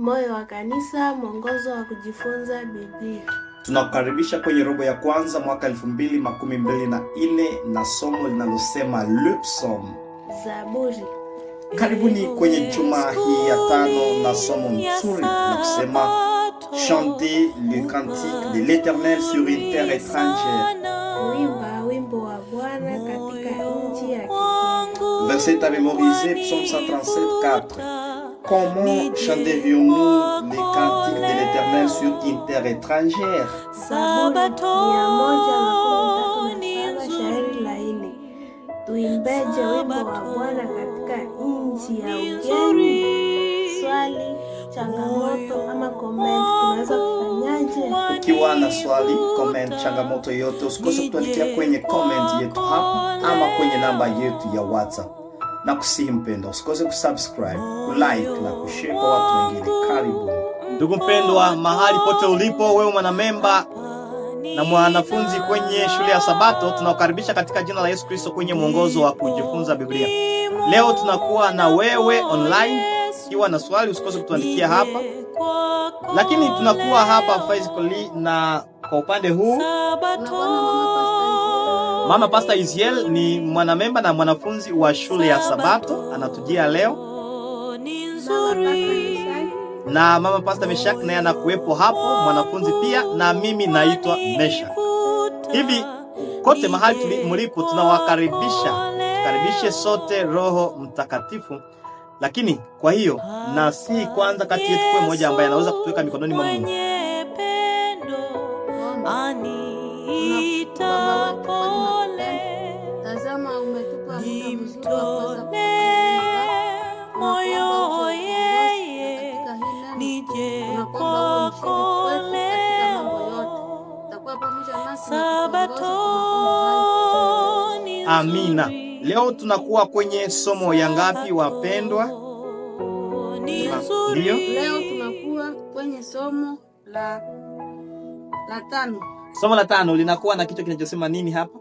Moyo wa Kanisa, mwongozo wa kujifunza Biblia. Tunakukaribisha kwenye robo ya kwanza mwaka 2024 na somo linalosema Le Psaume, Zaburi. Karibuni kwenye juma hii ya tano na somo nzuri na kusema Chanter le cantique de l'Éternel sur une terre étrangère. Kuimba wimbo wa Bwana katika nchi ya kigeni. Verset à mémoriser, Psaume 137:4. Comment chanterions-nous les cantiques de l'Éternel sur une terre étrangère? Zaburi 137 shairi la 4. Tuimbeje wimbo wa Bwana katika nchi ya ugeni? Swali, changamoto ama comment, tunaweza kufanyaje? Ukiwa na swali, comment, changamoto yote, usikose kutuandikia kwenye comment yetu hapa ama kwenye namba yetu ya WhatsApp. Na kusihi mpendwa, usikose kusubscribe, kulike na kushare kwa watu wengine. Karibu. Ndugu mpendwa, mahali pote ulipo, wewe mwanamemba na mwanafunzi kwenye shule ya Sabato, tunakukaribisha katika jina la Yesu Kristo kwenye mwongozo wa kujifunza Biblia. Leo tunakuwa na wewe online. Ikiwa na swali, usikose kutuandikia hapa. Lakini tunakuwa hapa physically, na kwa upande huu Mama Pastor Isiel ni mwanamemba na mwanafunzi wa shule ya Sabato, anatujia leo. Na Mama Pastor Meshak naye anakuwepo hapo, mwanafunzi pia, na mimi naitwa Mesha. Hivi kote mahali mlipo tunawakaribisha, tukaribishe sote Roho Mtakatifu. Lakini kwa hiyo na si kwanza kati yetu kwa mmoja ambaye anaweza kutuweka mikononi mwa Mungu. Tazama, umetupa muda moyo yeye nije kokole Sabatoni. Amina. Leo tunakuwa kwenye somo ya ngapi wapendwa? Ndio, leo tunakuwa kwenye somo la 5. Somo la 5 linakuwa na kichwa kinachosema nini hapa?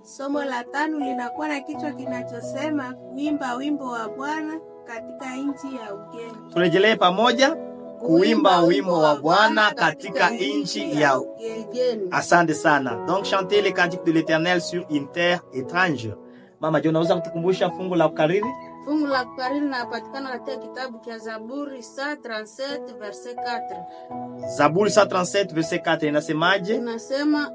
Somo la 5 linakuwa na kichwa kinachosema kuimba wimbo wa Bwana katika nchi ya ugeni. Turejelee pamoja, kuimba wimbo wa Bwana katika nchi ya ugeni. Asante sana. Donc chanter les cantiques de l'Éternel sur une terre étrangère. Mama Jo, unaweza kutukumbusha fungu la kukariri? Fungu la kukariri linapatikana katika kitabu cha Zaburi 137 verset 4. Zaburi 137 verset 4 inasemaje? Inasema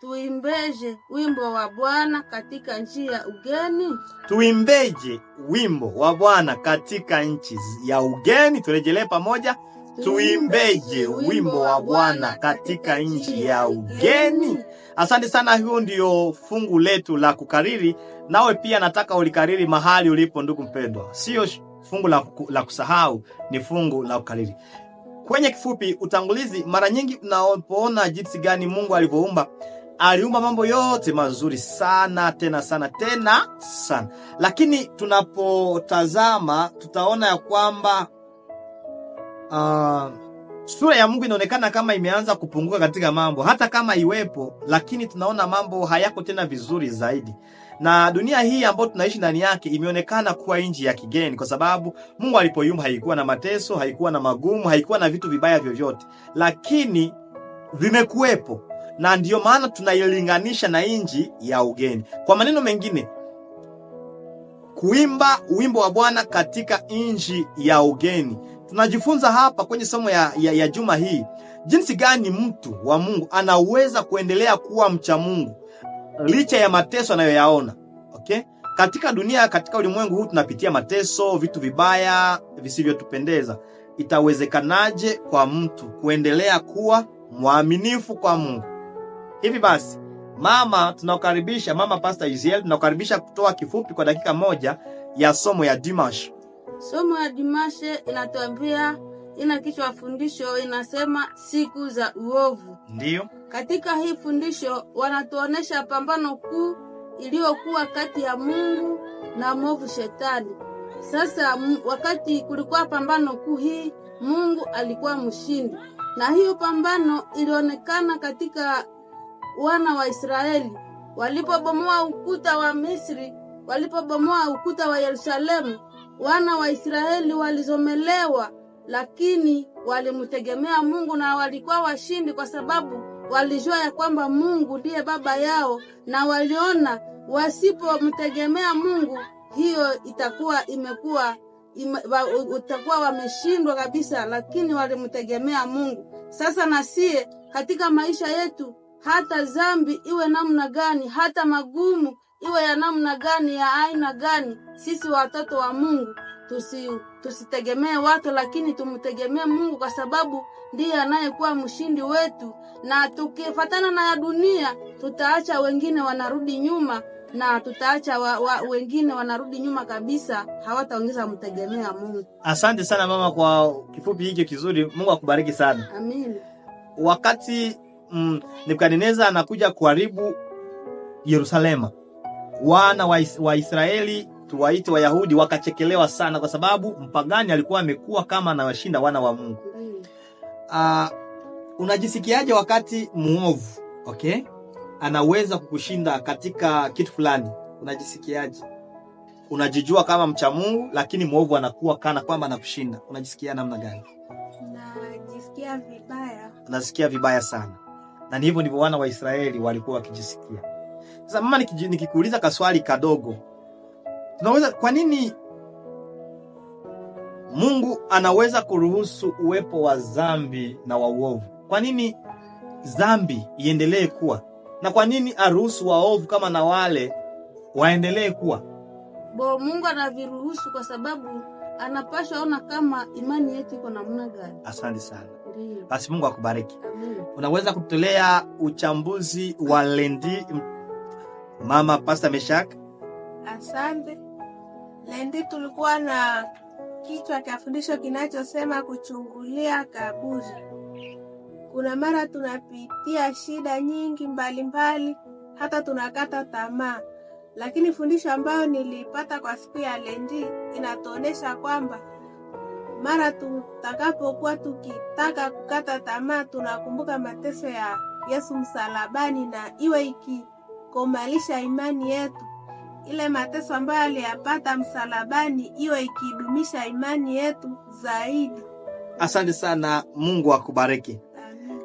tuimbeje wimbo wa Bwana katika nchi ya ugeni. Tuimbeje wimbo wa Bwana katika nchi ya ugeni. Turejelee pamoja, tuimbeje wimbo wa Bwana katika nchi ya ugeni. Asante sana, hiyo ndio fungu letu la kukariri. Nawe pia nataka ulikariri mahali ulipo, ndugu mpendwa. Sio fungu la kusahau, ni fungu la kukariri. Kwenye kifupi utangulizi, mara nyingi unapoona jinsi gani Mungu alivyoumba, aliumba mambo yote mazuri sana, tena sana, tena sana. Lakini tunapotazama tutaona ya kwamba sura ya Mungu inaonekana kama imeanza kupunguka katika mambo. Hata kama iwepo, lakini tunaona mambo hayako tena vizuri zaidi. Na dunia hii ambayo tunaishi ndani yake imeonekana kuwa nchi ya kigeni, kwa sababu Mungu alipoiumba haikuwa na mateso, haikuwa na magumu, haikuwa na vitu vibaya vyovyote, lakini vimekuwepo, na ndiyo maana tunailinganisha na nchi ya ugeni. Kwa maneno mengine, kuimba wimbo wa Bwana katika nchi ya ugeni. Tunajifunza hapa kwenye somo ya juma hii jinsi gani mtu wa Mungu anaweza kuendelea kuwa mcha Mungu licha ya mateso anayoyaona. Okay? Katika dunia, katika ulimwengu huu tunapitia mateso, vitu vibaya visivyotupendeza. Itawezekanaje kwa mtu kuendelea kuwa mwaminifu kwa Mungu? Hivi basi, tunakukaribisha Mama Pastor Isiel, tunakukaribisha kutoa kifupi kwa dakika moja ya somo ya Dimash. Somo ya Dimash inatuambia, ina kichwa fundisho inasema siku za uovu. Ndio. Katika hii fundisho wanatuonesha pambano kuu iliyokuwa kati ya Mungu na mwovu Shetani. Sasa wakati kulikuwa pambano kuu hii, Mungu alikuwa mshindi. Na hiyo pambano ilionekana katika wana wa Israeli walipobomoa ukuta wa Misri, walipobomoa ukuta wa Yerusalemu. Wana wa Israeli walizomelewa lakini walimtegemea Mungu na walikuwa washindi, kwa sababu walijua ya kwamba Mungu ndiye baba yao, na waliona wasipomtegemea Mungu hiyo utakuwa wameshindwa kabisa, lakini walimtegemea Mungu. Sasa nasie katika maisha yetu, hata zambi iwe namna gani, hata magumu iwe ya namna gani, ya aina gani, sisi watoto wa Mungu tusitegemee watu, lakini tumtegemee Mungu, kwa sababu ndiye anayekuwa mshindi wetu. Na tukifatana na ya dunia, tutaacha wengine wanarudi nyuma, na tutaacha wengine wanarudi nyuma kabisa, hawataongeza mtegemea Mungu. Asante sana mama kwa kifupi hiki kizuri. Mungu akubariki sana. Amen. Wakati Nebukadneza anakuja kuharibu Yerusalema, wana wa Israeli, tuwaite Wayahudi, wakachekelewa sana, kwa sababu mpagani alikuwa amekuwa kama anawashinda wana wa Mungu. Unajisikiaje wakati muovu, anaweza kukushinda katika kitu fulani? Unajisikiaje? Unajijua kama mcha Mungu, lakini muovu anakuwa kana kwamba anakushinda. Unajisikia namna gani? Najisikia vibaya. Unasikia vibaya sana. Na hivyo ndivyo wana wa Israeli walikuwa wakijisikia. Sasa mama, nikikuuliza kaswali kadogo, kwa nini Mungu anaweza kuruhusu uwepo wa dhambi na wa uovu? Kwa nini dhambi iendelee kuwa? Na kwa nini aruhusu waovu kama na wale waendelee kuwa? Mungu anaviruhusu kwa sababu anapaswa ona kama imani yetu iko namna gani. Asante sana. Basi Mungu akubariki. Unaweza kutolea uchambuzi wa lendi, mama Pastor Meshak? Asante. Lendi tulikuwa na kichwa cha fundisho kinachosema kuchungulia kaburi. Kuna mara tunapitia shida nyingi mbalimbali, hata tunakata tamaa. Lakini fundisho ambayo nilipata kwa siku ya lendi inatuonesha kwamba mara tutakapokuwa tukitaka kukata tamaa, tunakumbuka mateso ya Yesu msalabani, na iwe ikikomalisha imani yetu. Ile mateso ambayo aliyapata msalabani iwe ikidumisha imani yetu zaidi. Asante sana, Mungu akubariki.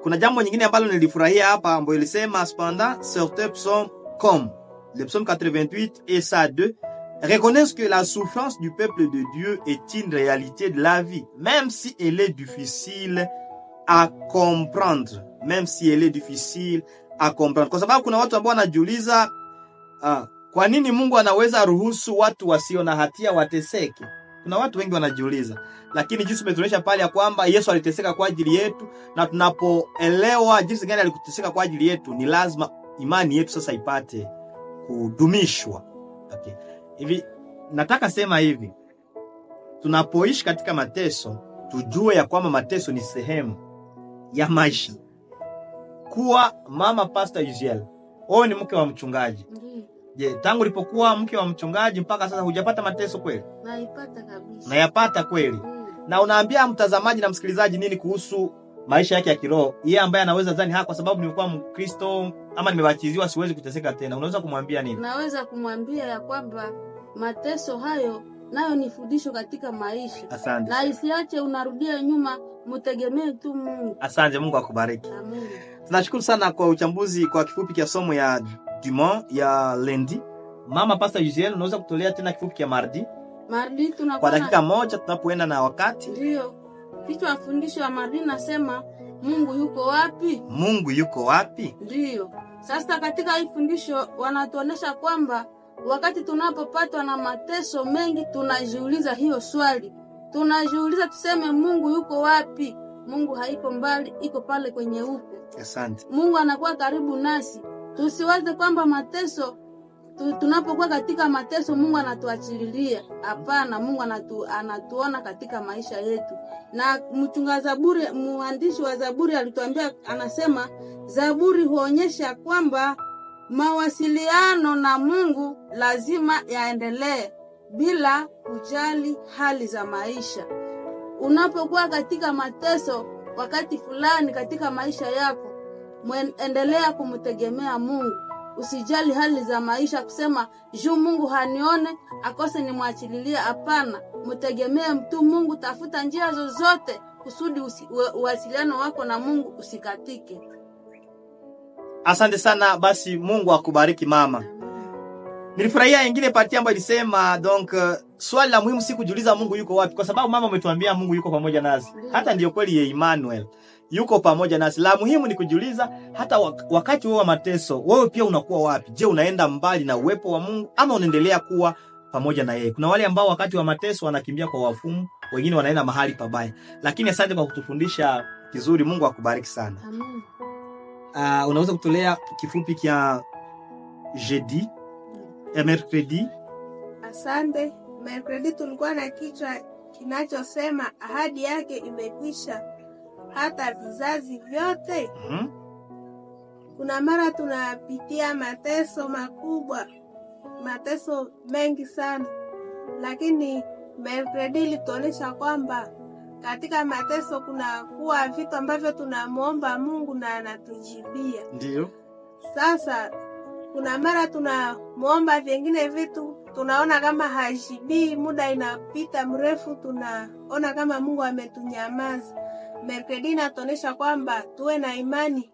Kuna jambo nyingine ambalo nilifurahia hapa, ambayo ilisema cependant certains psaumes comme le psaume 88 et ça 2 reconnaissent que la souffrance du peuple de Dieu est une réalité de la vie, même si elle est difficile à comprendre. Même si elle est difficile à comprendre. Kwa sababu kuna watu ambao wanajiuliza kwa nini Mungu anaweza ruhusu watu wasio na hatia wateseke? Kuna watu wengi wanajiuliza. Lakini jinsi umetuonyesha pale ya kwamba Yesu aliteseka kwa ajili yetu, na tunapoelewa jinsi gani alikuteseka kwa ajili yetu, ni lazima imani yetu sasa ipate kudumishwa. Hivi nataka sema hivi, tunapoishi katika mateso, tujue ya kwamba mateso ni sehemu ya maisha. Kuwa mama Pastor Uziel, wewe ni mke wa mchungaji. Je, tangu ulipokuwa mke wa mchungaji mpaka sasa hujapata mateso kweli? Naipata kabisa. Nayapata kweli. Na unaambia mtazamaji na msikilizaji nini kuhusu maisha yake ya kiroho? Yeye ambaye anaweza dhani kwa sababu nimekuwa Mkristo ama nimebatiziwa siwezi kuteseka tena. Unaweza kumwambia nini? Naweza kumwambia ya kwamba mateso hayo nayo ni fundisho katika maisha. Asante. Na isiache unarudia nyuma, mtegemee tu Mungu. Asante, Mungu akubariki. Amen. Tunashukuru sana kwa uchambuzi kwa kifupi kia somo ya dimanche ya lendi. Mama Pastor Uziel, unaweza kutolea tena kifupi kia mardi? Mardi tunakuwa kwa dakika moja tunapoenda na wakati. Ndio. Kichwa fundisho ya mardi nasema Mungu yuko wapi? Mungu yuko wapi? Ndio. Sasa katika hii fundisho wanatuonesha kwamba wakati tunapopatwa na mateso mengi, tunajiuliza hiyo swali. Tunajiuliza tuseme Mungu yuko wapi? Mungu haiko mbali, iko pale kwenye uko. Asante. Mungu anakuwa karibu nasi. Tusiwaze kwamba mateso tunapokuwa katika mateso Mungu anatuachililia. Hapana, Mungu anatuona katika maisha yetu. Na mchunga Zaburi, mwandishi wa Zaburi alituambia, anasema Zaburi huonyesha kwamba mawasiliano na Mungu lazima yaendelee bila kujali hali za maisha. Unapokuwa katika mateso wakati fulani katika maisha yako, endelea kumtegemea Mungu. Usijali hali za maisha kusema juu Mungu hanione akose nimwachililie. Hapana, mtegemee mtu Mungu, tafuta njia zozote kusudi uwasiliano wako na Mungu usikatike. Asante sana, basi Mungu akubariki mama. Nilifurahia ingine parti ambayo ilisema donc swali la muhimu si kujiuliza Mungu yuko wapi, kwa sababu mama umetuambia Mungu yuko pamoja nasi. Hata ndio kweli ya Emmanuel yuko pamoja nasi. La muhimu ni kujiuliza hata wakati wa mateso wewe pia unakuwa wapi? Je, unaenda mbali na uwepo wa Mungu ama unaendelea kuwa pamoja na yeye? Kuna wale ambao wakati wa mateso wanakimbia kwa wafumu, wengine wanaenda mahali pabaya. Lakini asante kwa kutufundisha kizuri. Mungu akubariki sana. Amen. Unaweza kutolea kifupi kia jeudi et mercredi? Asante. Mercredi tulikuwa na kichwa kinachosema ahadi yake imekwisha hata vizazi vyote. Kuna mara tunapitia mateso makubwa, mateso mengi sana, lakini Mercredi ilituonesha kwamba katika mateso kuna kuwa vitu ambavyo tunamuomba Mungu na anatujibia. Ndio. Sasa kuna mara tunamuomba vingine vitu tunaona kama hajibii, muda inapita mrefu, tunaona kama Mungu ametunyamaza. Mercredi inatuonesha kwamba tuwe na imani,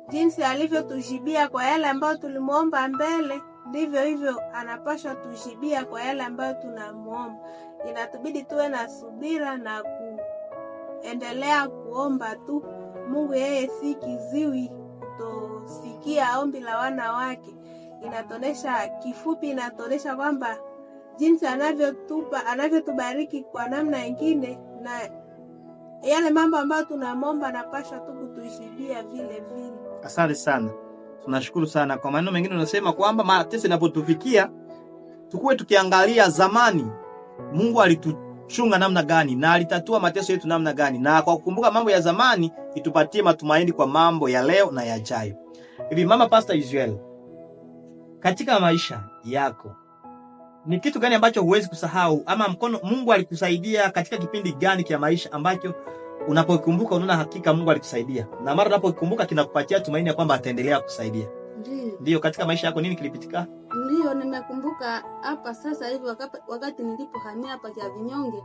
jinsi alivyotujibia kwa yale ambayo tulimuomba mbele, ndivyo hivyo anapaswa tujibia kwa yale ambayo tunamuomba. Inatubidi tuwe na subira na kuendelea kuomba tu. Mungu yeye si kiziwi kutosikia ombi la wana wake. Inatonesha kifupi, inatonesha kwamba jinsi anavyotubariki kwa namna nyingine, na yale mambo ambayo tunamomba anapaswa tu kutujibia vile vile. Asante sana. Tunashukuru sana. Kwa maneno mengine unasema kwamba mateso yanapotufikia tukue tukiangalia zamani Mungu alituchunga namna gani na alitatua mateso yetu namna gani, na kwa kukumbuka mambo ya zamani itupatie matumaini kwa mambo ya leo na yajayo. Hivi Mama Pastor Israel, katika maisha yako ni kitu gani ambacho huwezi kusahau, ama mkono Mungu alikusaidia katika kipindi gani kia maisha ambacho unapokumbuka unaona hakika Mungu alikusaidia, na mara unapokumbuka kinakupatia tumaini ya kwamba ataendelea kusaidia? Ndio, katika maisha yako nini kilipitika? Ndio, nimekumbuka hapa sasa hivi wakati nilipohamia hapa kwa Vinyonge.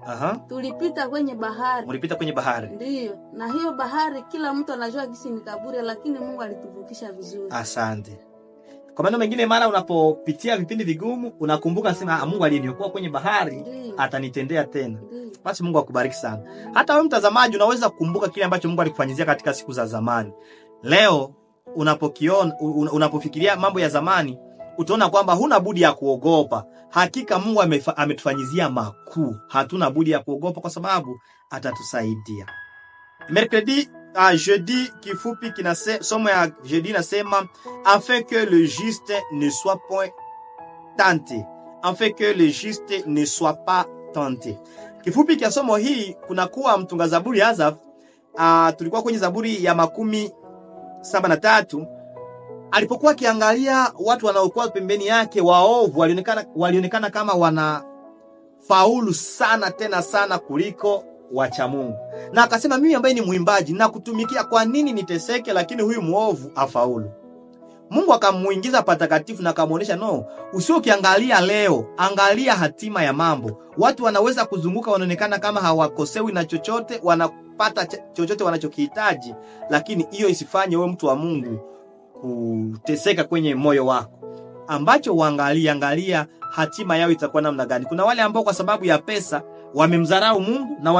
Tulipita kwenye bahari. Ulipita kwenye bahari? Ndio, na hiyo bahari kila mtu anajua kisi ni kaburi, lakini Mungu alituvukisha vizuri. Asante. Kwa maana mengine mara unapopitia vipindi vigumu unakumbuka sema Mungu aliyeniokoa kwenye bahari atanitendea tena. Basi Mungu akubariki sana. Hata wewe mtazamaji unaweza kukumbuka kile ambacho Mungu alikufanyizia katika siku za zamani. Leo unapofikiria mambo ya zamani utaona kwamba huna budi ya kuogopa. Hakika Mungu ametufanyizia makuu. Hatuna budi ya kuogopa kwa sababu atatusaidia. Mercredi jeudi kifupi somo ya jeudi nasema afin que le juste ne soit point tenté. Afin que le juste ne soit pas tenté. Kifupi kia somo hii kuna kuwa mtunga Zaburi Asaf, tulikuwa kwenye Zaburi ya 73, alipokuwa kiangalia watu wanaokuwa pembeni yake waovu walionekana kama wana faulu sana tena sana kuliko wacha Mungu. Na akasema mimi ambaye ni muimbaji na kutumikia, kwa nini niteseke lakini huyu muovu afaulu? Mungu akamuingiza patakatifu na akamuonesha no, usio kiangalia leo, angalia hatima ya mambo. Watu wanaweza kuzunguka wanaonekana kama hawakosewi na chochote, wanapata chochote wanachokihitaji, lakini hiyo isifanye wewe mtu wa Mungu kuteseka kwenye moyo wako. Ambacho angalia hatima yao itakuwa namna gani. Kuna wale ambao kwa sababu ya pesa wamemdharau Mungu na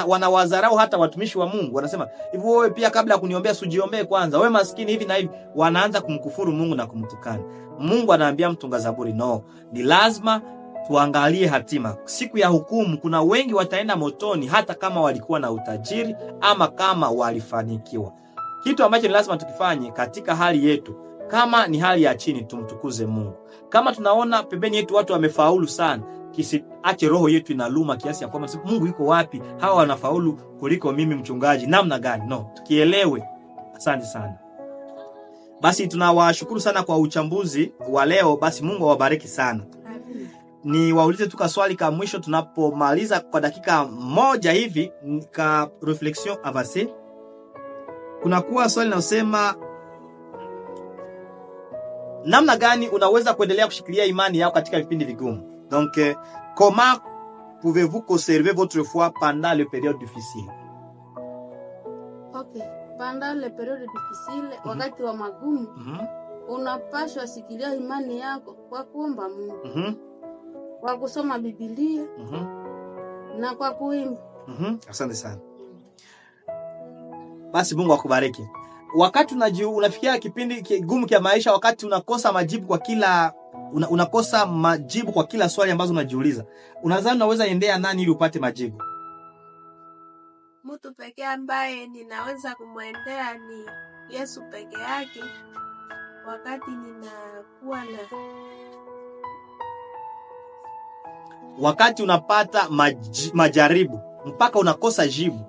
wanawadharau hata watumishi wa Mungu. Wanasema hivyo, wewe pia kabla ya kuniombea sujiombee kwanza, wewe maskini hivi na hivi. Wanaanza kumkufuru Mungu na kumtukana Mungu. Anaambia mtunga Zaburi no, ni lazima tuangalie hatima. Siku ya hukumu kuna wengi wataenda motoni hata kama walikuwa na utajiri ama kama walifanikiwa. Kitu ambacho ni lazima tukifanye katika hali yetu, kama ni hali ya chini, tumtukuze Mungu. Kama tunaona pembeni yetu watu wamefaulu sana, kisiache roho yetu inaluma kiasi ya kwamba Mungu yuko wapi? Hawa wanafaulu kuliko mimi mchungaji namna gani? No, tukielewe. Asante sana. Basi tunawashukuru sana kwa uchambuzi wa leo. Basi Mungu awabariki sana. Ni waulize tu swali ka mwisho tunapomaliza kwa dakika moja hivi ka reflexion avancée. Kuna kuwa swali linalosema namna gani unaweza kuendelea kushikilia imani yako katika vipindi vigumu. Donc comment pouvez-vous conserver votre foi pendant les périodes difficiles? Okay, pendant les périodes difficiles, wakati wa magumu, unapaswa sikilia imani yako kwa kuomba Mungu, kwa kusoma Biblia, na kwa kuimba. Asante sana. Basi Mungu akubariki. Wakati unafikia kipindi kigumu kia maisha, wakati unakosa majibu kwa kila unakosa majibu kwa kila swali ambazo unajiuliza, unadhani unaweza endea nani ili upate majibu? Mtu pekee ambaye ninaweza kumwendea ni Yesu peke yake. Wakati ninakuwa na wakati unapata majaribu mpaka unakosa jibu,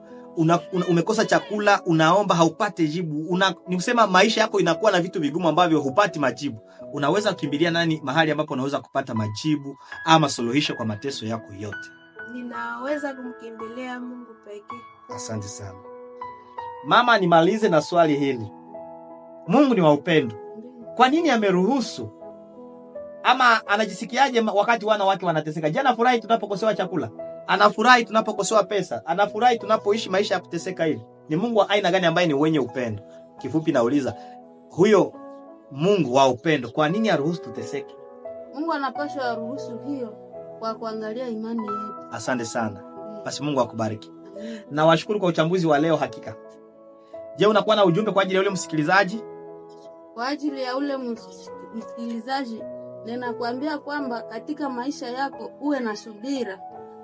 umekosa chakula, unaomba haupate jibu, ni kusema maisha yako inakuwa na vitu vigumu ambavyo hupati majibu, unaweza kukimbilia nani mahali ambapo unaweza kupata majibu ama suluhisho kwa mateso yako yote? Ninaweza kumkimbilia Mungu pekee. Asante sana. Mama, nimalize na swali hili. Mungu ni wa upendo. Kwa nini ameruhusu ama anajisikiaje wakati wana wake wanateseka? Je, anafurahi tunapokosewa chakula? Anafurahi tunapokosewa pesa? Anafurahi tunapoishi maisha ya kuteseka hivi? Ni Mungu wa aina gani ambaye ni wenye upendo? Kifupi nauliza, huyo Mungu wa upendo, kwa nini aruhusu tuteseke? Mungu anapaswa aruhusu hiyo kwa kuangalia imani yetu. Asante sana. Basi Mungu akubariki. Na washukuru kwa uchambuzi wa leo hakika. Je, unakuwa na ujumbe kwa ajili ya yule msikilizaji? Kwa ajili ya ule msikilizaji, ninakuambia kwamba katika maisha yako uwe na subira.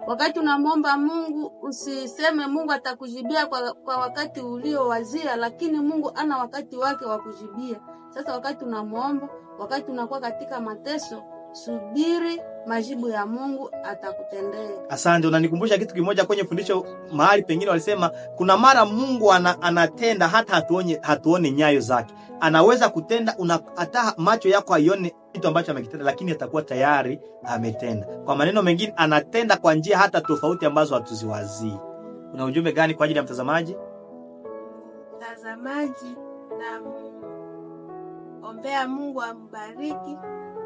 Wakati unamwomba Mungu, usiseme Mungu atakujibia kwa wakati uliowazia, lakini Mungu ana wakati wake wa kujibia. Sasa wakati unamwomba, wakati unakuwa katika mateso, subiri majibu ya Mungu atakutendea. Asante, unanikumbusha kitu kimoja kwenye fundisho mahali pengine walisema kuna mara Mungu anatenda hata hatuone nyayo zake. Anaweza kutenda hata macho yako haione kitu ambacho amekitenda, lakini atakuwa tayari ametenda. Kwa maneno mengine anatenda kwa njia hata tofauti ambazo hatuziwazii. Una ujumbe gani kwa ajili ya mtazamaji? Mtazamaji, na ombea Mungu ambariki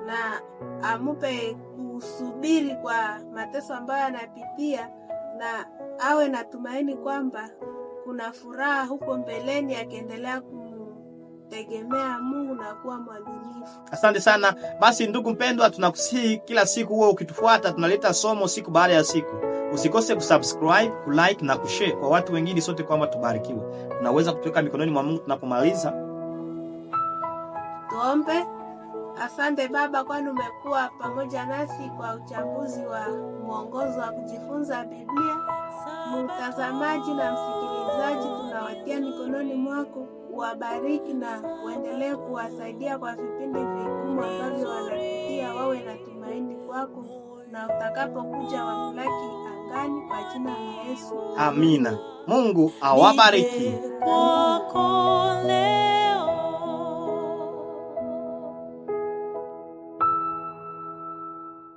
na amupe kusubiri kwa mateso ambayo anapitia, na awe na tumaini kwamba kuna furaha huko mbeleni akiendelea kumtegemea Mungu na kuwa mwaminifu. Asante sana. Basi ndugu mpendwa, tunakusihi kila siku wewe ukitufuata, tunaleta somo siku baada ya siku. Usikose kusubscribe, kulike na kushare kwa watu wengine, sote kwamba tubarikiwe. Tunaweza kutoka mikononi mwa Mungu tunapomaliza. Tuombe. Asante Baba, kwani umekuwa pamoja nasi kwa uchambuzi wa mwongozo wa kujifunza Biblia. Mtazamaji na msikilizaji, tunawatia mikononi mwako, uwabariki na uendelee kuwasaidia kwa vipindi vigumu ambavyo wanapitia, wawe na tumaini kwako, na utakapokuja wamlaki angani, kwa jina la Yesu. Amina. Mungu awabariki. Kwako